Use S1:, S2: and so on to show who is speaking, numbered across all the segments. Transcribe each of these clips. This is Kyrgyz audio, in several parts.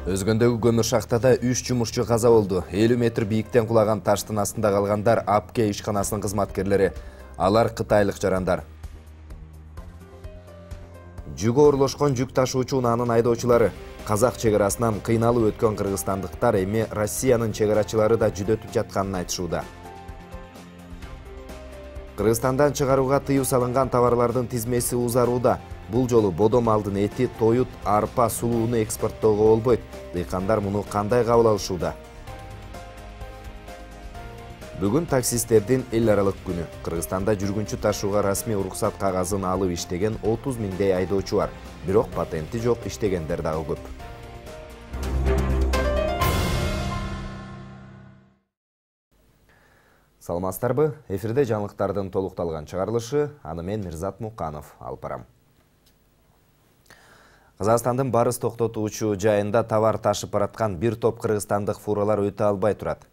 S1: Өзгөндөгү көмүр шахтада 3 жумушчу каза болду. 50 метр бийиктен кулаган таштын астында калгандар АПК ишканасынын кызматкерлери. Алар кытайлык жарандар. Жүгө орлошкон жүк ташуучу унаанын айдоочулары. Казак чек арасынан кыйналып өткөн кыргызстандыктар эми Россиянын чек арачылары да жүдөтүп жатканын айтышууда. Кыргызстандан чыгарууга тыюу салынган товарлардын тизмеси узарууда. Бул жолу бодо малдын эти, тоют, арпа, сулууну экспорттоого болбойт. Дыйкандар муну кандай кабыл алышууда? Бүгүн таксисттердин эл аралык күнү. Кыргызстанда жүргүнчү ташууга расмий уруксат кагазын алып иштеген 30 миңдей айдоочу бар. Бирок патенти жок иштегендер дагы көп. Саламатсыздарбы? Эфирде жаңылыктардын толукталган чыгарылышы, аны мен Мирзат Муканов алып барам. Казакстандын барыс токтотуучу жайында товар ташып бараткан бир топ кыргызстандык фуралар өтө албай турат.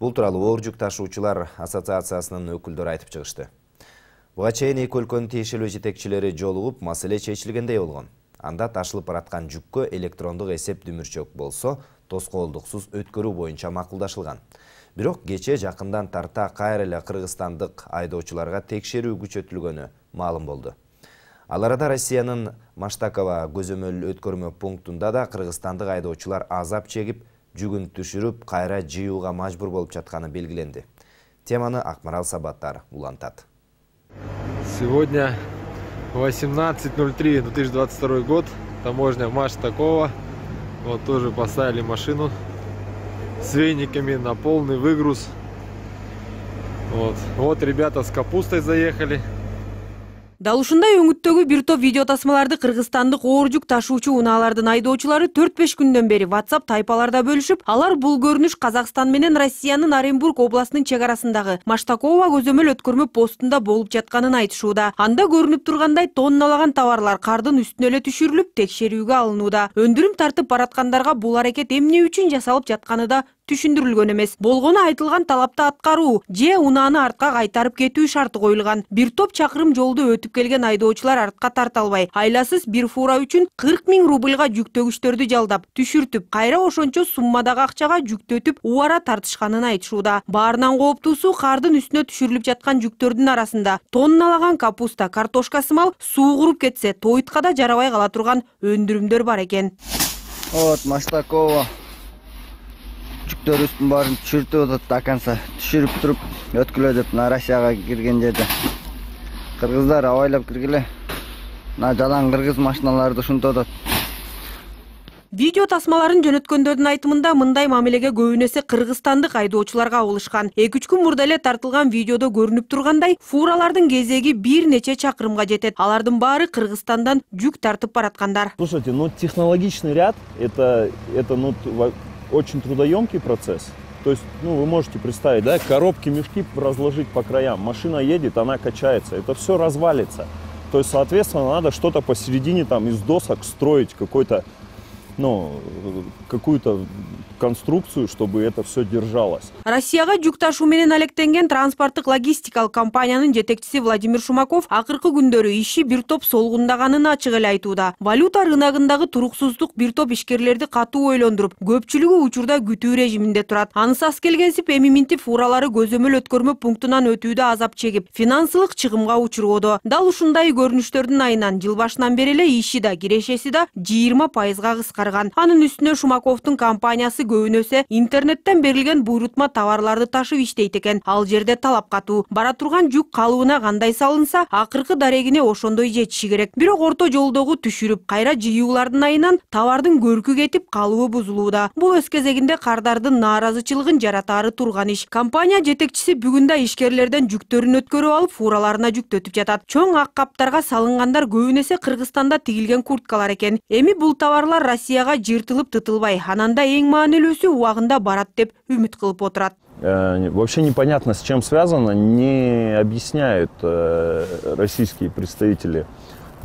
S1: Бул тууралуу оор жүк ташуучулар ассоциациясынын өкүлдөрү айтып чыгышты. Буга чейин эки өлкөнүн тиешелүү жетекчилери жолугуп, маселе чечилгендей болгон. Анда ташылып бараткан жүккө электрондук эсеп дүмүрчөк болсо, тоскоолдуксуз өткөрүү боюнча макулдашылган. Бирок кече жакындан тарта кайра эле кыргызстандык айдоочуларга текшерүү күчөтүлгөнү маалым болду. Ал арада Россиянын Маштакова көзөмөл өткөрмө пунктунда да кыргызстандык айдоочулар азап чегип, жүгүн түшүрүп, кайра жыюуга мажбур болуп жатканы белгиленди. Теманы Акмарал Сабаттар улантат.
S2: Сегодня 18.03, 2022 год, таможня Маштакова. Вот тоже поставили машину с вениками на полный выгруз. Вот ребята с капустой заехали.
S3: Дал ушундай өңүттөгү бир топ видео тасмаларды кыргызстандык оор жүк ташуучу унаалардын айдоочулары 4-5 күндөн бери WhatsApp тайпаларда бөлүшүп, алар бул көрүнүш Казакстан менен Россиянын Оренбург областынын чек арасындагы Маштакова көзөмөл өткөрмө постунда болуп жатканын айтышууда. Анда көрүнүп тургандай тонналаган товарлар кардын үстүнө эле түшүрүлүп, текшерүүгө алынууда. Өндүрүм тартып бараткандарга бул аракет эмне үчүн жасалып жатканы да түшүндүрүлгөн эмес. Болгону айтылган талапты аткаруу же унааны артка кайтарып кетүү шарты коюлган. Бир топ чакырым жолду өтүп келген айдоочулар артка тарта албай, айласыз бир фура үчүн 40 000 рубльга жүктөгүчтөрдү жалдап, түшүртүп, кайра ошончо суммадагы акчага жүктөтүп, убара тартышканын айтышууда. Баарынан кооптуусу кардын үстүнө түшүрүлүп жаткан жүктөрдүн арасында тонналаган капуста, картошка сымал суу куруп кетсе, тойтка да жарабай кала турган өндүрүмдөр бар экен.
S4: Вот Маштакова жүктөр үстүн баарын түшүртүп атат, аканса түшүрүп туруп өткүлө деп Россияга кирген жерде. Кыргыздар абайлап киргиле. Жалаң кыргыз машиналарды ушинтип атат.
S3: Видео тасмаларын жөнөткөндөрдүн айтымында мындай мамилеге көбүнесе кыргызстандык айдоочуларга кабылышкан. 2-3 күн мурда эле тартылган видеодо көрүнүп тургандай, фуралардын кезеги бир нече чакырымга жетет. Алардын баары Кыргызстандан жүк тартып бараткандар.
S5: Слушайте, технологичный ряд это очень трудоемкий процесс. То есть, вы можете представить, да, коробки, мешки разложить по краям. Машина едет, она качается. Это все развалится. То есть, соответственно, надо что-то посередине там из досок строить, какую-то конструкцию, чтобы это все держалось.
S3: Россияга жүк ташуу менен алектенген транспорттук логистикалык компаниянын жетекчиси Владимир Шумаков акыркы күндөрү иши бир топ солгундаганын ачык эле айтууда. Валюта рыногундагы туруксуздук бир топ ишкерлерди катуу ойлондуруп, көпчүлүгү учурда күтүү режиминде турат. Анысас келгенсип эми минтип фуралары көзөмөл өткөрмө пунктунан өтүүдө азап чегип, финансылык чыгымга учуроодо. Дал ушундай көрүнүштөрдүн айынан жыл башынан бери эле иши да, кирешеси да 20%га кыскарган. Анын үстүнө Шумаковдун компаниясы көбүнөсө интернеттен берилген буйрутма товарларды ташып иштейт экен. Ал жерде талап катуу. Бара турган жүк калыбына кандай салынса, акыркы дарегине ошондой жетиши керек. Бирок орто жолдогу түшүрүп, кайра жыюулардын айынан товардын көркү кетип, калыбы бузулууда. Бул өз кезегинде кардардын нааразычылыгын жаратаары турган иш. Компания жетекчиси бүгүн да ишкерлерден жүктөрүн өткөрүп алып, фураларына жүктөтүп жатат. Чоң ак каптарга салынгандар көбүнөсө Кыргызстанда тигилген курткалар экен. Эми бул товарлар Россияга жыртылып тытылбай, ананда эң маанилүүсү убагында барат деп үмүт кылып отурат.
S5: Вообще непонятно, с чем связано, не объясняют российские представители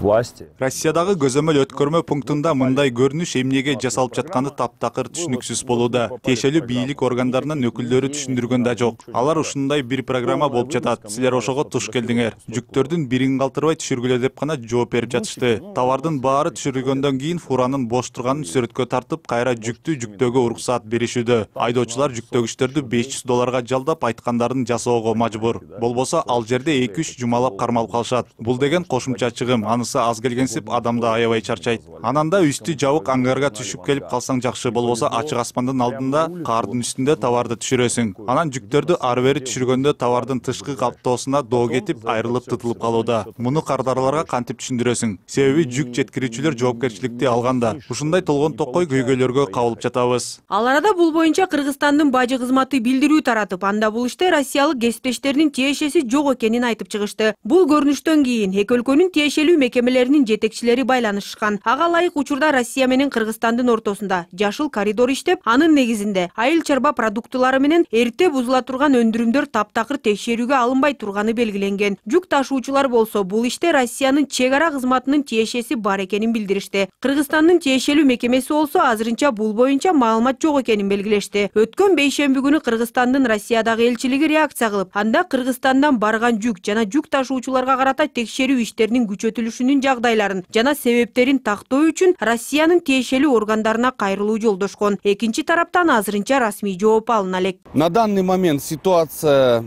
S5: власти.
S6: Россиядагы көзөмөл өткөрмө пунктунда мындай көрүнүш эмнеге жасалып жатканы таптакыр түшүнүксүз болууда. Тиешелүү бийлик органдарынын өкүлдөрү түшүндүргөн да жок. Алар ушундай бир программа болуп жатат. Силер ошого туш келдиңер. Жүктөрдүн бирин калтырбай түшүргүлө деп гана жооп берип жатышты. Товардын баары түшүрүлгөндөн кийин фуранын бош турганын сүрөткө тартып, кайра жүктөгө уруксаат беришүүдө. Айдоочулар жүктөгүчтөрдү $500 жалдап айткандарын жасоого мажбур. Болбосо ал жерде 2-3 жумалап кармалып калышат. Бул деген кошумча чыгым, анысы аз келгенсип адамды аябай чарчайт. Анан да үстү жабык аңгарга түшүп келип калсаң жакшы, болбосо ачык аспандын алдында кардын үстүндө товарды түшүрөсүң. Анан жүктөрдү ары бери түшүргөндө товардын тышкы каптоосуна доо кетип, айрылып тытылып калууда. Муну кардарларга кантип түшүндүрөсүң? Себеби жүк жеткирүүчүлөр жоопкерчиликти алганда. Ушундай толгон токой көйгөйлөргө кабылып жатабыз.
S3: Ал арада бул боюнча Кыргызстандын бажы кызматы билдирүү таратып, анда бул иште россиялык кесиптештеринин тиешеси жок экенин айтып чыгышты. Бул көрүнүштөн кийин эки өлкөнүн тиешелүү мекемелеринин жетекчилери байланышышкан. Ага ылайык учурда Россия менен Кыргызстандын ортосунда жашыл коридор иштеп, анын негизинде айыл чарба продуктылары менен эрте бузула турган өндүрүмдөр таптакыр текшерүүгө алынбай турганы белгиленген. Жүк ташуучулар болсо бул иште Россиянын чек ара кызматынын тиешеси бар экенин билдиришти. Кыргызстандын тиешелүү мекемеси болсо азырынча бул боюнча маалымат жок экенин белгилешти. Өткөн бейшемби күнү Кыргызстандын Россиядагы элчилиги реакция кылып, анда Кыргызстандан барган жүк жана жүк ташуучуларга карата текшерүү иштеринин күчөтүлүшүнүн жагдайларын жана себептерин тактоо үчүн Россиянын тиешелүү органдарына кайрылуу жолдошкон. Экинчи тараптан азырынча расмий жооп алына элек.
S7: На данный момент ситуация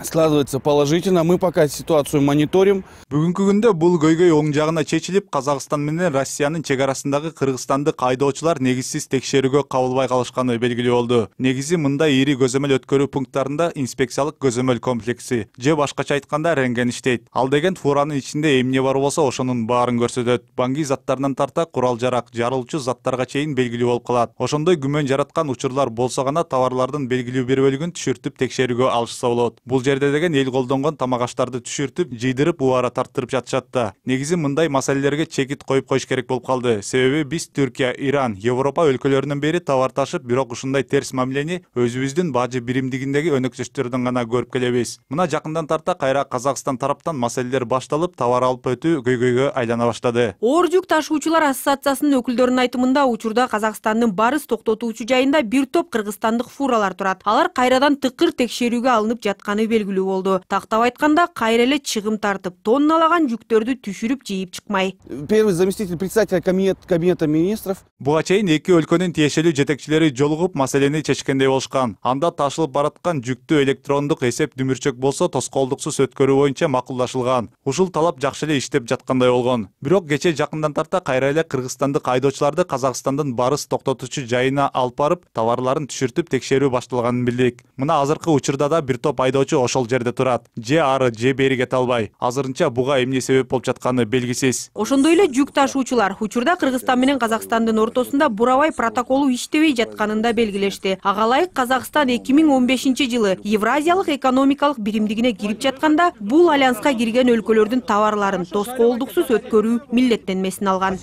S7: складывается положительно. Мы пока ситуацию мониторим.
S6: Бүгүнкү күндө бул көйгөй оң жагына чечилип, Казакстан менен Россиянын чек арасындагы кыргызстандык айдоочулар негизсиз текшерүүгө кабылбай калышканы белгилүү болду. Негизи мындай ири көзөмөл өткөрүү пункттарында инспекциялык көзөмөл комплекси же башкача айтканда рентген иштейт. Ал деген фуранын ичинде эмне бар болсо ошонун баарын көрсөтөт. Банги заттарынан тарта курал-жарак, жарылуучу заттарга чейин белгилүү болуп калат. Ошондой күмөн жараткан учурлар болсо гана товарлардын белгилүү бир бөлүгүн түшүртүп текшерүүгө алышса болот. Бул жерде деген эл колдонгон тамак аштарды түшүртүп, жыйдырып убара тарттырып жатышат да. Негизи мындай маселелерге чекит коюп коюш керек болуп калды. Себеби биз Түркия, Иран, Европа өлкөлөрүнөн бери товар ташып, бирок ушундай терс мамилени өзүбүздүн бажы биримдигиндеги өнөктөштөрдөн гана көрүп келебиз. Мына жакындан тарта кайра Казакстан тараптан маселелер башталып, товар алып өтүү көйгөйгө айлана баштады.
S3: Оор жүк ташуучулар ассоциациясынын өкүлдөрүнүн айтымында учурда Казакстандын барыс токтотуучу жайында бир топ кыргызстандык фуралар турат. Алар кайрадан тыкыр текшерүүгө алынып жатканы белгилүү болду. Тактап айтканда, кайра эле чыгым тартып, тонналаган жүктөрдү түшүрүп жийип чыкмай.
S7: Первый заместитель председателя кабинета министров.
S6: Буга чейин эки өлкөнүн тиешелүү жетекчилери жолугуп маселени чечкендей болушкан. Анда ташылып бараткан жүктү электрондук эсеп дүмүрчөк болсо тоскоолдуксуз өткөрүү боюнча макулдашылган. Ушул талап жакшы эле иштеп жаткандай болгон. Бирок кечээ жакындан тарта кайра эле кыргызстандык айдоочуларды Казакстандын барыс токтотуучу жайына алып барып, товарларын түшүртүп текшерүү башталганын билдик. Мына азыркы учурда да бир топ айдоочу ошол жерде турат. Же ары, же бери кете албай. Азырынча буга эмне себеп болуп жатканы белгисиз.
S3: Ошондой эле жүк ташуучулар учурда Кыргызстан менен Казакстандын ортосунда бурабай протоколу иштебей жатканын да белгилешти. Ага ылайык Казакстан 2015-жылы Евразиялык экономикалык биримдигине кирип жатканда бул альянска кирген өлкөлөрдүн товарларын тоскоолдуксуз өткөрүү милдеттенмесин алган.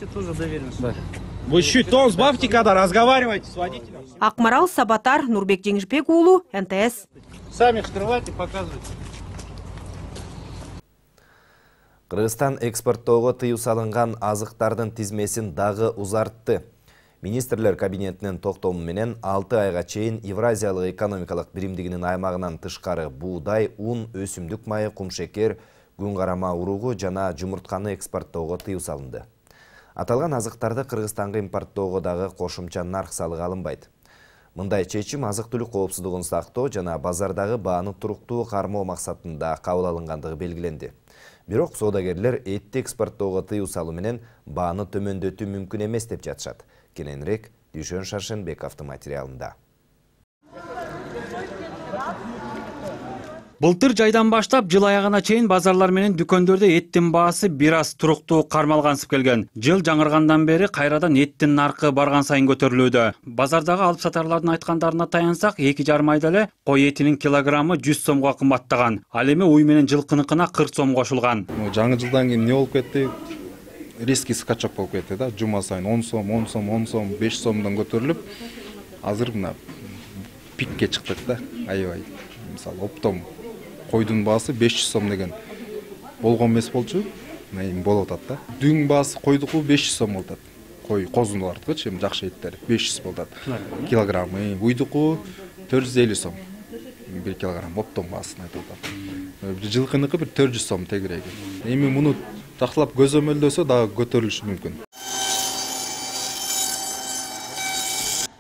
S8: Вы чуть тон сбавьте, когда разговариваете с водителем.
S3: Акмарал Сабатар, Нурбек Жеңишбек уулу, НТС.
S8: Сами открывайте, показывайте.
S1: Кыргызстан экспорттоого тыюу салынган азыктардын тизмесин дагы узартты. Министрлер кабинетинин токтому менен 6 айга чейин Евразиялык экономикалык биримдигинин аймагынан тышкары буудай, ун, өсүмдүк майы, кумшекер, күн карама уругу жана жумуртканы экспорттоого тыюу салынды. Аталган азыктарды Кыргызстанга импорттоого дагы кошумча нарк салыгы алынбайт. Мындай чечим азык-түлүк коопсуздугун сактоо жана базардагы бааны туруктуу кармоо максатында кабыл алынгандыгы белгиленди. Бирок соодагерлер этти экспорттоого тыюу салуу менен бааны төмөндөтүү мүмкүн эмес деп жатышат. Кененирээк Дүйшөн Шаршенбековдун материалында.
S9: Былтыр жайдан баштап жыл аягына чейин базарлар менен дүкөндөрдө эттин баасы бир аз туруктуу кармалгансып келген. Жыл жаңыргандан бери кайрадан эттин наркы барган сайын көтөрүлүүдө. Базардагы алып сатарлардын айткандарына таянсак, 2,5 айда эле кой этинин килограммы 100 сомго кымбаттаган. Ал эми уй менен жылкыныкына 40 сом кошулган.
S10: Жаңы жылдан кийин не болуп кетти? Резкий скачок болуп кетти да. Жума сайын 10 сом, 10 сом, 10 сом, 5 сомдон көтөрүлүп, азыр мына пикке чыктык да. Аябай. Мисалы, оптом койдун баасы 500 сом деген болгон эмес болчу. болуп атат да. Дүң баасы койдуку 500 сом болуп атат. Кой козундардыкычы эми жакшы эттер 500 болуп атат. Килограммы, уйдуку 450 сом. 1 килограмм оптон баасын айтып атат. Жылкыныкы бир 400 сом тегиреги. Эми муну такталап көзөмөлдөсө дагы көтөрүлүшү мүмкүн.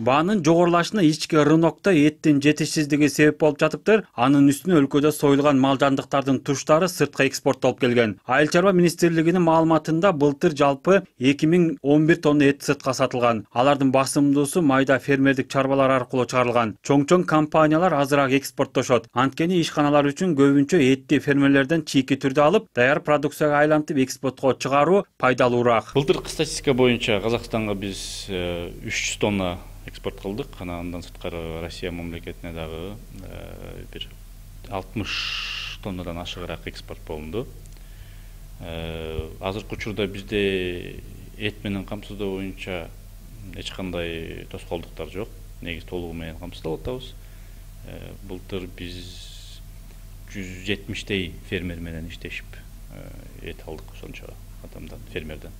S9: Баанын жогорулашына ички рынокто эттин жетишсиздиги себеп болуп жатыптыр. Анын үстүнө өлкөдө союлган мал жандыктардын туштары сыртка экспорттолуп келген. Айыл чарба министрлигинин маалыматында былтыр жалпы 2011 тонна эт сыртка сатылган. Алардын басымдуусу майда фермердик чарбалар аркылуу чыгарылган. Чоң компаниялар азыраак экспорттошот. Анткени ишканалар үчүн көбүнчө этти фермерлерден чийки түрдө алып, даяр продукцияга айлантып экспортко чыгаруу пайдалуураак.
S11: Былтыркы статистика боюнча Казакстанга биз 300 тонна экспорт кылдык. Андан сырткары Россия мамлекетине дагы бир 60 тоннадан ашыгыраак экспорт болду. Азыркы учурда бизде эт менен камсыздоо боюнча эч кандай тоскоолдуктар жок. Негизи толугу менен камсыздап атабыз. Былтыр биз 170 фермер менен иштешип эт алдык ошончо адамдан, фермерден.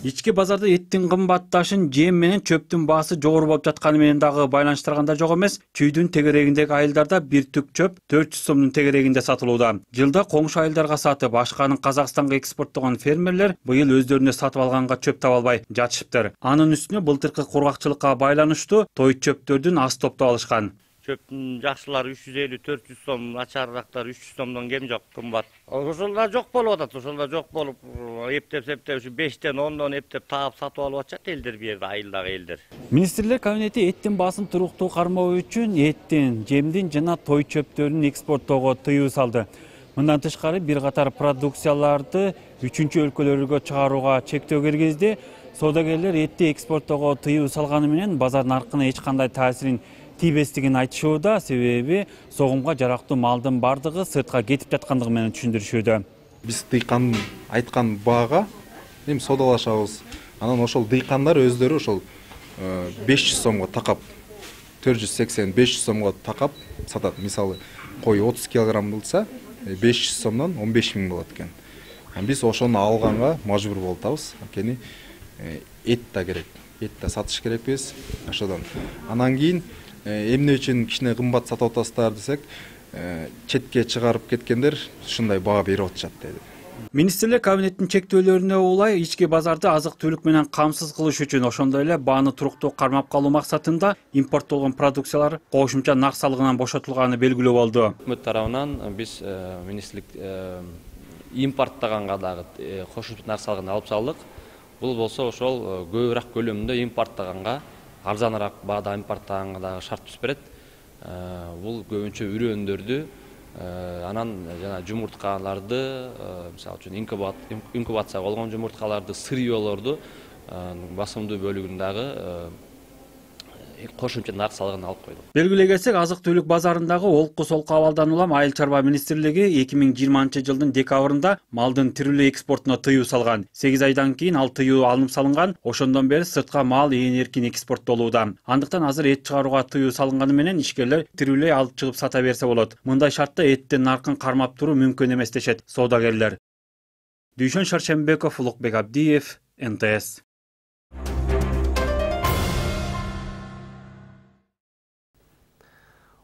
S9: Ички базарда эттин кымбатташын жем менен чөптүн баасы жогору болуп жатканы менен дагы байланыштырганда жок эмес. Чүйдүн тегерегиндеги айылдарда бир түк чөп 400 сомдун тегерегинде сатылууда. Жылда коңшу айылдарга сатып, ашканын Казакстанга экспорттогон фермерлер быйыл өздөрүнө сатып алганга чөп таба албай жатышыптыр. Анын үстүнө былтыркы кургакчылыкка байланыштуу той чөптөрдүн аз топтоп алышкан.
S12: Çöpün жакшылары 350-400 сом, начарырактар 300 сомдон кем жок, кымбат. Ошолда жок болуп атат, ошолда жок болуп, эптеп ушу 5тен 10дон эптеп таап сатып алып атышат элдер бу жерде, айылдагы элдер.
S9: Министрлер кабинети эттин баасын туруктуу кармоо үчүн эттин, жемдин жана той чөптөрүн экспорттоого тыюу салды. Мындан тышкары бир катар продукцияларды үчүнчү өлкөлөргө чыгарууга чектөө киргизди. Соодагерлер этти экспорттоого тыюу салганы менен базар наркына эч кандай таасирин тийбестигин айтышууда, себеби согумга жарактуу малдын бардыгы сыртка кетип жаткандыгы менен түшүндүрүшүүдө.
S10: Биз дыйкан айткан баага эми содалашабыз. Анан ошол дыйкандар өздөрү ошол 500 сомго такап, 480-500 сомго такап сатат. Мисалы, кой 30 килограмм болса, 500 сомдон 15 000 болот экен. Биз ошону алганга мажбур болуп атабыз. Анткени эт да керек. Эт да сатыш керекпиз. Ошодон. Анан кийин эмне үчүн кичине кымбат сатып атасыздар десек, четке чыгарып кеткендер ушундай баа берип атышат деди.
S9: Министрлер кабинеттин чектөөлөрүнө улай ички базарды азык-түлүк менен камсыз кылыш үчүн, ошондой эле бааны туруктуу кармап калуу максатында импорттолгон продукциялар кошумча нарк салыгынан бошотулганы белгилүү болду.
S13: Өкмөт тарабынан биз министрлик импорттаганга дагы кошумча нарк салыгын алып салдык. Бул болсо ошол көбүрөөк көлөмүндө импорттаганга, арзаныраак баада импорттаганга дагы шарт түзүп берет. Бул көбүнчө үрөндөрдү, анан жана жумурткаларды, мисалы үчүн инкубация болгон жумурткаларды, сырьёлорду басымдуу бөлүгүн дагы кошумча нарк салыгын алып койдук.
S9: Белгилей кетсек, азык-түлүк базарындагы олку солку абалдан улам Айыл чарба министрлиги 2020 жылдын декабрында малдын тирүүлүү экспортуна тыюу салган. 8 айдан кийин ал тыюу алынып салынган, ошондон бери сыртка мал эркин экспорттолууда. Андыктан азыр эт чыгарууга тыюу салынганы менен ишкерлер тирүүлөй алып чыгып сата берсе болот. Мындай шартта эттин наркын кармап туруу мүмкүн эмес дешет соодагерлер. Дүйшөн Шаршембеков, Улукбек Абдиев, НТС.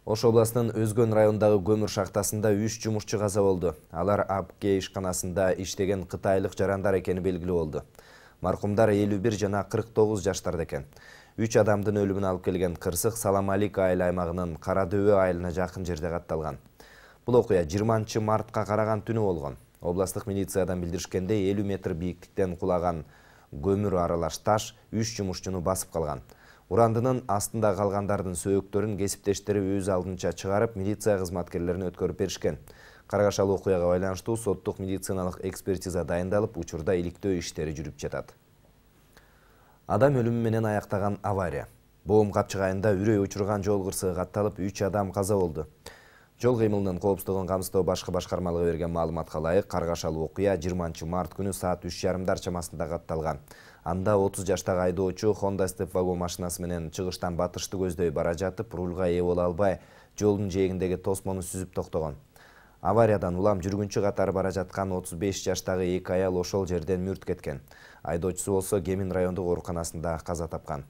S1: Ош областынын Өзгөн районундагы көмүр шахтасында 3 жумушчу каза болду. Алар АПК ишканасында иштеген кытайлык жарандар экени белгилүү болду. Маркумдар 51 жана 49 жаштарда экен. 3 адамдын өлүмүн алып келген кырсык Саламалик айыл аймагынын Кара Дөбө айылына жакын жерде катталган. Бул окуя 20 мартка караган түнү болгон. Областык милициядан билдиришкендей 50 метр бийиктиктен кулаган көмүр аралаш таш 3 жумушчуну басып калган. Урандынын астында калгандардын сөөктөрүн кесиптештери өз алдынча чыгарып, милиция кызматкерлерин өткөрүп беришкен. Каргашалы окуяга байланыштуу соттук медициналык экспертиза дайындалып, учурда иликтөө иштери жүрүп жатат. Адам өлүмү менен аяктаган авария. Боом капчыгайында үрөй учурган жол кырсыгы катталып, 3 адам каза болду. Жол кыймылынын коопсуздугун камсыздоо башкы башкармалыгы берген маалыматка ылайык, Каргашалы окуя 20 март күнү саат 3:30 чамасында катталган. Анда 30 жаштагы айдоочу Honda Step вагон машинасы менен чыгыштан батышты көздөй бара жатып, рулга ээ боло албай, жолдун жээгиндеги тосмону сүзүп токтогон. Авариядан улам жүргүнчү катары бара жаткан 35 жаштагы эки аял ошол жерден мүрт кеткен. Айдоочусу болсо Кемин райондук ооруканасында каза тапкан.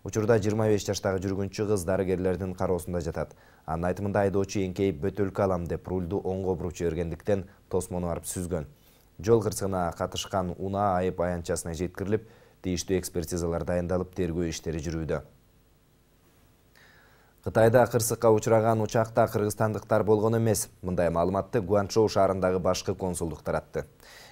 S1: Учурда 25 жаштагы жүргүнчү кыз дарыгерлердин кароосунда жатат. Анын айтымында айдоочу эңкейип бөтөлкө алам деп рулду оңго буруп жибергендиктен тосмону барып сүзгөн. Жол кырсыгына катышкан унаа айып аянтчасына жеткирилип, тийиштүү экспертизалар дайындалып, тергөө иштери жүрүүдө. Кытайда кырсыкка учураган учакта кыргызстандыктар болгон эмес. Мындай маалыматты Гуанчжоу шаарындагы башкы консулдук таратты.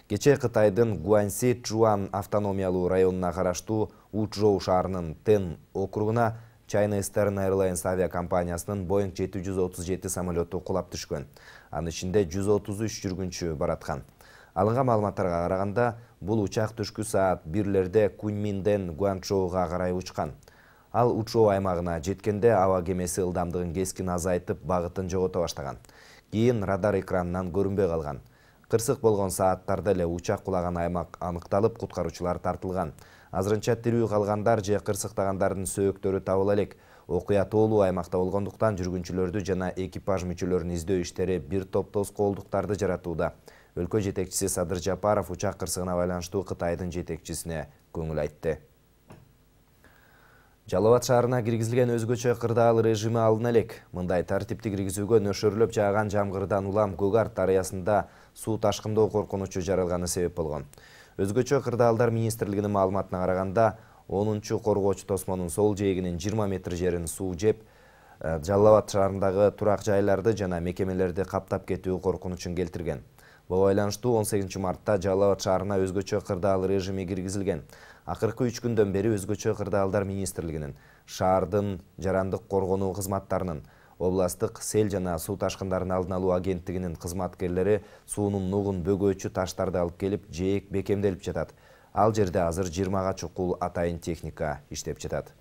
S1: Кечээ Кытайдын Гуанси Чжуан автономиялуу районуна караштуу Учжоу шаарынын Тен округуна China Eastern Airlines авиакомпаниясынын Boeing 737 самолету кулап түшкөн. Анын ичинде 133 жүргүнчү бараткан. Алынган маалыматтарга караганда, бул учак түшкү саат 1-лерде Куньминден Гуанчжоуга карай учкан. Ал Учжоу аймагына жеткенде аба кемеси ылдамдыгын кескин азайтып, багытын жогото баштаган. Кийин радар экранынан көрүнбөй калган. Кырсык болгон сааттарда эле учак кулаган аймак аныкталып, куткаруучулар тартылган. Азырынча тирүү калгандар же кырсыктагандардын сөөктөрү табыла элек. Окуя тоолуу аймакта болгондуктан жүргүнчүлөрдү жана экипаж мүчөлөрүн издөө иштери бир топ тоскоолдуктарды жаратууда. Өлкө жетекчиси Садыр Жапаров учак кырсыгына байланыштуу Кытайдын жетекчисине көңүл айтты. Жалал Абад шаарына киргизилген өзгөчө кырдаал режими алына элек. Мындай тартипти киргизүүгө нөшөрлөп жааган жамгырдан улам Көгарт дарыясында суу ташкындоо коркунучу жаралганы себеп болгон. Өзгөчө кырдаалдар министрлигинин маалыматына караганда, 10-чу коргоочу тосмонун сол жээгинин 20 метр жерин суу жеп, Жалал Абад шаарындагы турак жайларды жана мекемелерди каптап кетүү коркунучун келтирген. Буга байланыштуу 18 мартта Жалал Абад шаарына өзгөчө кырдаал режими киргизилген. Акыркы 3 күндөн бери өзгөчө кырдаалдар министрлигинин, шаардын жарандык коргонуу кызматтарынын, областык сел жана суу ташкындарын алдын алуу агенттигинин кызматкерлери суунун нугун бөгөөчү таштарды алып келип, жээк бекемделип жатат. Ал жерде азыр 20га чукул атайын техника иштеп жатат.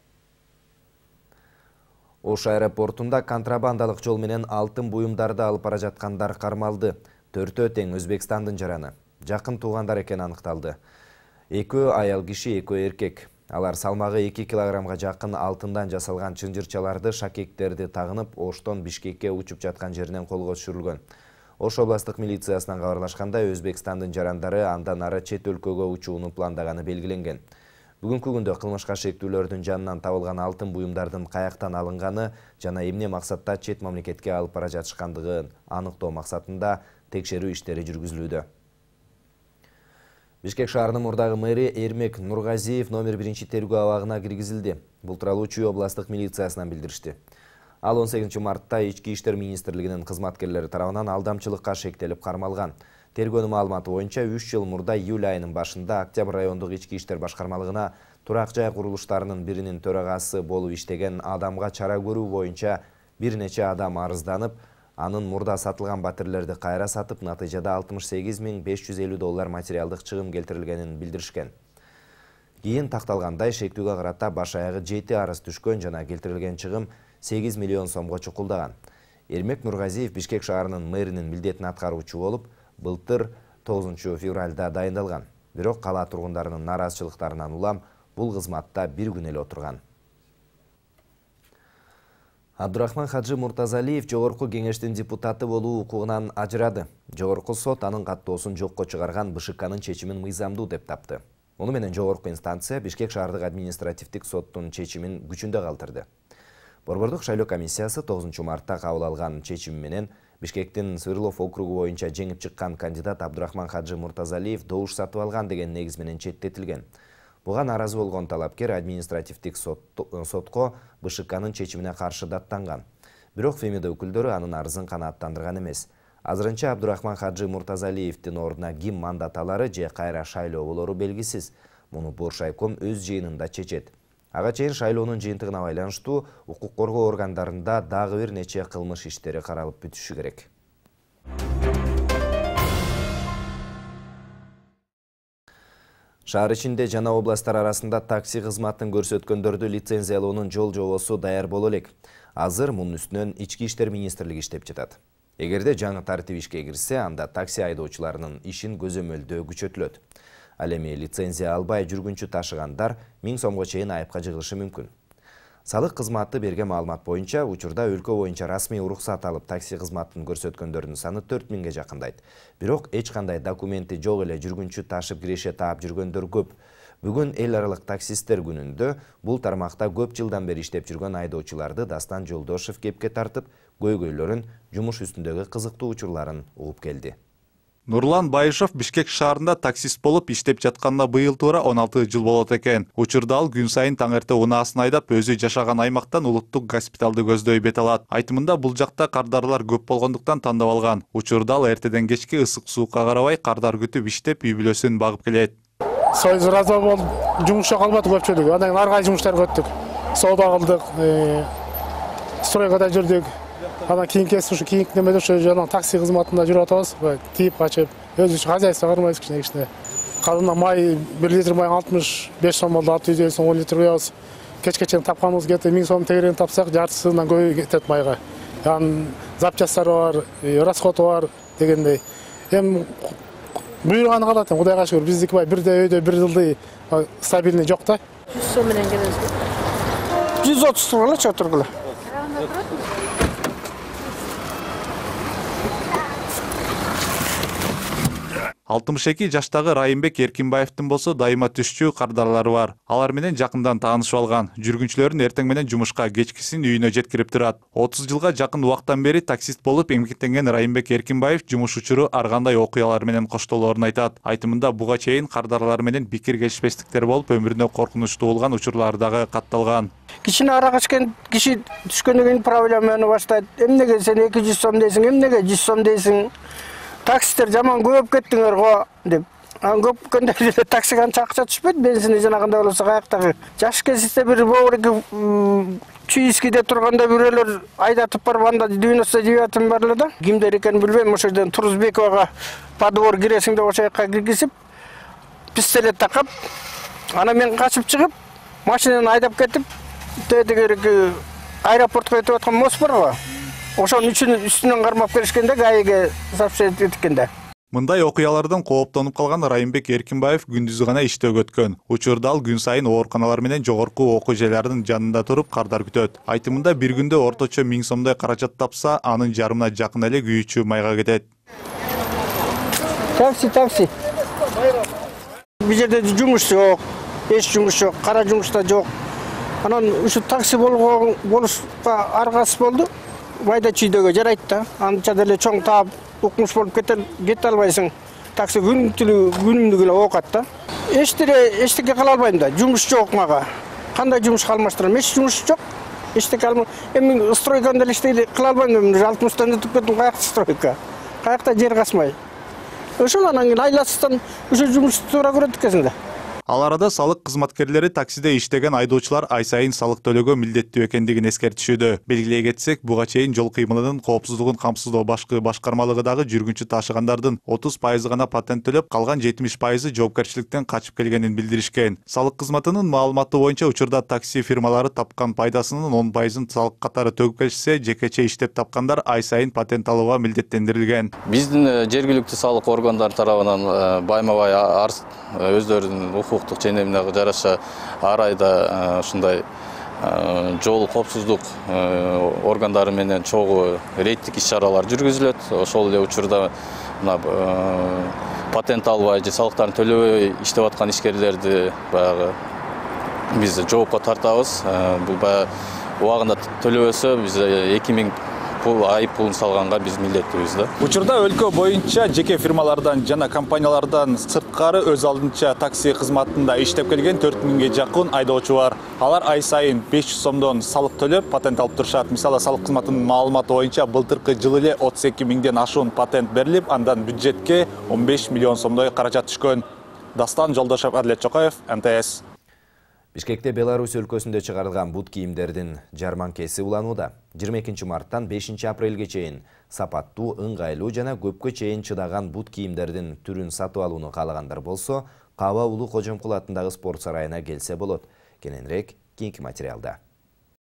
S1: Ош аэропортунда контрабандалык жол менен алтын буюмдарды алып бара жаткандар кармалды. 4 тең Өзбекстандын жараны. Жакын туугандар экени аныкталды. 2 аял киши, 2 эркек. Алар салмагы 2 килограммга жакын алтындан жасалган чынжырчаларды, шакектерди тагынып, Оштон Бишкекке учуп жаткан жеринен колго түшүрүлгөн. Ош областык милициясынан кабарлашканда, Өзбекстандын жарандары андан ары чет өлкөгө учууну пландаганы белгиленген. Бүгүнкү күндө кылмышка шектүүлөрдүн жанынан табылган алтын буюмдардын каяктан алынганы жана эмне максатта чет мамлекетке алып бара жатышкандыгын аныктоо максатында текшерүү иштери жүргүзүлүүдө. Бишкек шаарынын мурдагы мэри Эрмек Нургазиев номер 1 тергөө абагына киргизилди. Бул тууралуу Чүй областык милициясынан билдиришти. Ал 18 мартта Ички иштер министрлигинин кызматкерлери тарабынан алдамчылыкка шектелип кармалган. Тергөөнүн маалыматы боюнча 3 жыл мурда июль айынын башында Октябрь райондук ички иштер башкармалыгына турак жай курулуштарынын биринин төрагасы болуп иштеген адамга чара көрүү боюнча бир нече адам арызданып, анын мурда сатылган батирлерди кайра сатып, натыйжада $68.550 материалдык чыгым келтирилгенин билдиришкен. Кийин такталгандай шектүүгө карата баш аягы 7 арыз түшкөн жана келтирилген чыгым 8 миллион сомго чукулдаган. Эрмек Нургазиев Бишкек шаарынын мэринин милдетин аткаруучу болуп, былтыр 9 февралда дайындалган. Бирок кала тургундарынын нараазычылыктарынан улам бул кызматта бир күн эле отурган. Абдурахман Хаджи Муртазалиев жогорку кеңештин депутаты болуу укугунан ажырады. Жогорку сот анын каттоосун жокко чыгарган БШКнын чечимин мыйзамдуу деп тапты. Муну менен жогорку инстанция Бишкек шаардык административдик соттун чечимин күчүндө калтырды. Борбордук шайлоо комиссиясы 9 мартта кабыл алган чечими менен Бишкектин Свердлов округу боюнча жеңип чыккан кандидат Абдурахман Хаджи Муртазалиев добуш сатып алган деген негиз менен четтетилген. Буга нааразы болгон талапкер административдик сотко БШКнын чечимине каршы даттанган. Бирок ФЭМИДа өкүлдөрү анын арызын канааттандырган эмес. Азырынча Абдурахман Хаджи Муртазалиевдин ордуна ким мандат алары же кайра шайлоо болору белгисиз. Муну Боршайком өз жыйынында чечет. Ага чейин шайлоонун жыйынтыгына байланыштуу укук коргоо органдарында дагы бир нече кылмыш иштери каралып бүтүшү керек. Шаар ичинде жана областтар арасында такси кызматын көрсөткөндөрдү лицензиялоонун жол жобосу даяр боло элек. Азыр мунун үстүнөн Ички иштер министрлиги иштеп жатат. Эгерде жаңы тартип ишке кирсе, анда такси айдоочуларынын ишин көзөмөлдөө күчөтүлөт. Ал эми лицензия албай жүргүнчү ташыгандар 1000 сомго чейин айыпка жыгылышы мүмкүн. Салык кызматы берген маалымат боюнча, учурда өлкө боюнча расмий уруксат алып такси кызматын көрсөткөндөрдүн саны 4000ге жакындайт. Бирок эч кандай документи жок эле жүргүнчү ташып киреше таап жүргөндөр көп. Бүгүн эл аралык таксисттер күнүндө бул тармакта көп жылдан бери иштеп жүргөн айдоочуларды Дастан Жолдошев кепке тартып, көйгөйлөрүн, жумуш үстүндөгү кызыктуу учурларын угуп келди.
S6: Нурлан Байышев Бишкек шаарында таксист болуп иштеп жатканына быйыл туура 16 жыл болот экен. Учурда ал күн сайын таңерте унаасын айдап, өзү жашаган аймактан улуттук госпиталды көздөй бет алат. Айтымында бул жакта кардарлар көп болгондуктан тандап алган. Учурда ал эртеден кечке ысык суукка карабай кардар күтүп иштеп үй бүлөсүн багып келет.
S14: Союз раза болуп, жумушка калбады көпчүлүгү. Андан кийин ар кайсы жумуштарга өттүк. Соода кылдык, стройгада жүрдүк. Анан кийинки немеде ушу жана такси кызматында жүрүп атабыз. Тип качып, өзүбүз хозяйство кармайбыз кичине. Калымда май 1 литр май 65 сом болду, 600 сом 10 литр куябыз. Кечке чейин тапканыбыз кетти, 1000 сом тегерен тапсак, жартысынан көбү кетет майга. Анан запчастары бар, расходу бар дегендей. Эми буйруганы калат, Кудайга шүгүр, биздики бирде өйдө бир жылдый стабильный жок да.
S15: 100 сом менен келебиз.
S14: 130 тургула, чотургула.
S6: 62 жаштагы Райымбек Эркинбаевдин болсо дайыма түшчү кардарлары бар. Алар менен жакындан таанышып алган. Жүргүнчүлөрүн эртең менен жумушка, кечкисин үйүнө жеткирип турат. 30 жылга жакын убактан бери таксист болуп эмгектенген Райымбек Эркинбаев жумуш учуру ар кандай окуялар менен коштолоорун айтат. Айтымында буга чейин кардарлар менен пикир келишпестиктер болуп, өмүрүнө коркунучтуу болгон учурлар дагы катталган.
S14: Кичине арага ичкен киши түшкөндөн кийин проблеманы баштайт. Эмнеге сен 200 сом дейсиң, эмнеге 100 сом дейсиң? Таксистер жаман көп кеттиңер го деп. Ан көп көндө такси канча акча түшпөйт, бензини жанагында болсо каяктагы. Жаш кезинде бир богуреки чуискиде турганда бирөөлөр айдатып барып анда 99 бар эле да. Кимдер экенин билбейм, ошол жерден Турузбековага подвор киресиң деп ошол жака киргизип, пистолет такап, ана мен качып чыгып, машинаны айдап кетип, тегерек аэропортко өтүп аткан мост бар го. Ошонун үстүнөн кармап келишкенде ГАИге сообщение эткенде.
S6: Мындай окуялардан кооптонуп калган Райымбек Эркинбаев күндүзү гана иштөөгө өткөн. Учурда ал күн сайын ооруканалар менен жогорку окуу жайлардын жанында туруп кардар күтөт. Айтымында бир күндө орточо 1000 сомдой каражат тапса, анын жарымына жакын эле күйүүчү майга кетет.
S14: Такси. Бул жерде жумуш жок, эч жумуш жок, кара жумуш да жок. Анан ушу такси болушка аргасы болду. Майда чүйдөгө жарайт да. Анча деле чоң таап, укмуш болуп кете албайсың. Такси күнүмдүк эле окат да. Эчтеке кыла албайм да. Жумуш жок мага. Кандай жумуш калмаштырам? Эч жумуш жок. Эчтеке албайм. Эми стройкада деле иштей кыла албайм. 60-тан өтүп кеттим, каякта стройка. Каякта жер касмай. Ошол анан кийин айласыздан ушу жумуш туура көрөт экенсиң да.
S6: Ал арада салык кызматкерлери таксиде иштеген айдоочулар ай сайын салык төлөөгө милдеттүү экендигин эскертишүүдө. Белгилей кетсек, буга чейин жол кыймылынын коопсуздугун камсыздоо башкы башкармалыгы дагы жүргүнчү ташыгандардын 30% гана патент төлөп, калган 70% жоопкерчиликтен качып келгенин билдиришкен. Салык кызматынын маалыматы боюнча учурда такси фирмалары тапкан пайдасынын 10% салык катары төгүп келишсе, жекече иштеп тапкандар ай сайын патент алууга милдеттендирилген.
S16: Биздин жергиликтүү салык органдары тарабынан байма-бай өздөрүнүн укуктук ченемине жараша ар айда ушундай жол коопсуздук органдары менен чогуу рейдтик иш-чаралар жүргүзүлөт. Ошол эле учурда патент албай же салыктарын төлөбөй иштеп аткан ишкерлерди баягы биз жоопко тартабыз. Бул убагында төлөбөсө биз 2000 айып пулун салганга биз милдеттүүбүз да.
S6: Учурда өлкө боюнча жеке фирмалардан жана компаниялардан сырткары өз алдынча такси кызматында иштеп келген 4000ге жакын айдоочу бар. Алар ай сайын 500 сомдон салык төлөп патент алып турушат. Мисалы, салык кызматынын маалыматы боюнча былтыркы жылы эле 32 миңден ашуун патент берилип, андан бюджетке 15 миллион сомдой каражат түшкөн. Дастан Жолдошев, Адлет Чокаев, МТС.
S1: Бишкекте Беларусь өлкөсүндө чыгарылган бут кийимдердин жарманкеси уланууда. 22 марттан 5 апрелге чейин сапаттуу, ыңгайлуу жана көпкө чейин чыдаган бут кийимдердин түрүн сатып алууну каалагандар болсо, Каба Улуу Кожомкул атындагы спорт сарайына келсе болот. Кененирээк кийинки материалда.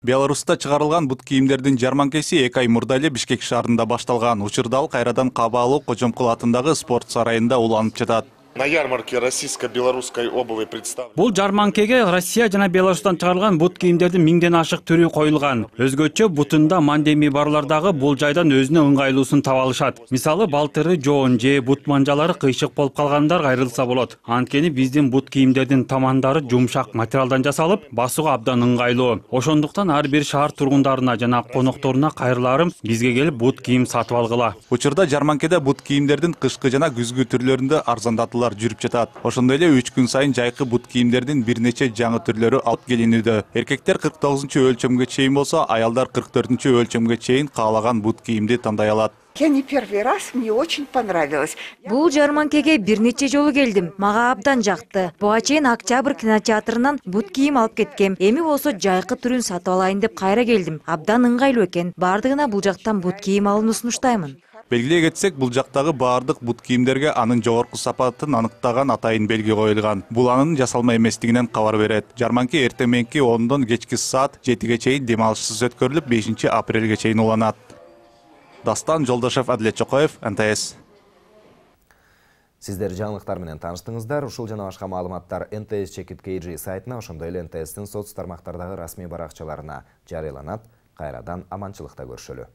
S6: Беларуста чыгарылган бут кийимдердин жарманкеси 2 ай мурда эле Бишкек шаарында башталган. Учурда ал кайрадан Каба Улуу Кожомкул атындагы спорт сарайында уланып жатат.
S15: На ярмарке российско-белорусской обуви представлен.
S9: Бул жарманкеге Россия жана Беларустан чыгарылган бут кийимдердин 1000ден ашык түрү коюлган. Өзгөчө бутунда мандеми барлардагы бул жайдан өзүнө ыңгайлуусун таба алышат. Мисалы балтыры жоон же бут манжалары кыйшык болуп калгандар кайрылса болот. Анткени биздин бут кийимдердин тамандары жумшак материалдан жасалып, басууга абдан ыңгайлуу. Ошондуктан ар бир шаар тургундарына жана конокторуна кайрыларым бизге келип бут кийим сатып алгыла.
S6: Учурда жарманкеде бут кийимдердин кышкы жана күзгү түрлөрүндө арзандатуулар жүрүп жатат. Ошондой эле 3 күн сайын жайкы бут кийимдердин бир нече жаңы түрлөрү алып келинүүдө. Эркектер 49-чы өлчөмгө чейин болсо, аялдар 44-чы өлчөмгө чейин каалаган бут кийимди тандай алат.
S17: Я не первый раз, мне очень понравилось.
S18: Бул жарманкеге бир нече жолу келдим. Мага абдан жакты. Буга чейин Октябрь кинотеатрынан бут кийим алып кеткем. Эми болсо жайкы түрүн сатып алайын деп кайра келдим. Абдан ыңгайлуу экен. Бардыгына бул жактан бут кийим алууну сунуштаймын.
S6: Белгилей кетсек, бул жактагы баардык бут кийимдерге анын жогорку сапатын аныктаган атайын белги коюлган. Бул анын жасалма эместигинен кабар берет. Жарманке эртең менки 10-дон кечки саат 7-ге чейин демалышсыз өткөрүлүп, 5-апрелге чейин уланат. Дастан Жолдошев, Адлет Чокоев, НТС.
S1: Сиздер жаңылыктар менен тааныштыңыздар. Ушул жана башка маалыматтар НТС Чекит KG сайтына, ошондой эле НТС'тин соц тармактардагы расмий баракчаларына жарыяланат. Кайрадан аманчылыкта көрүшөлү.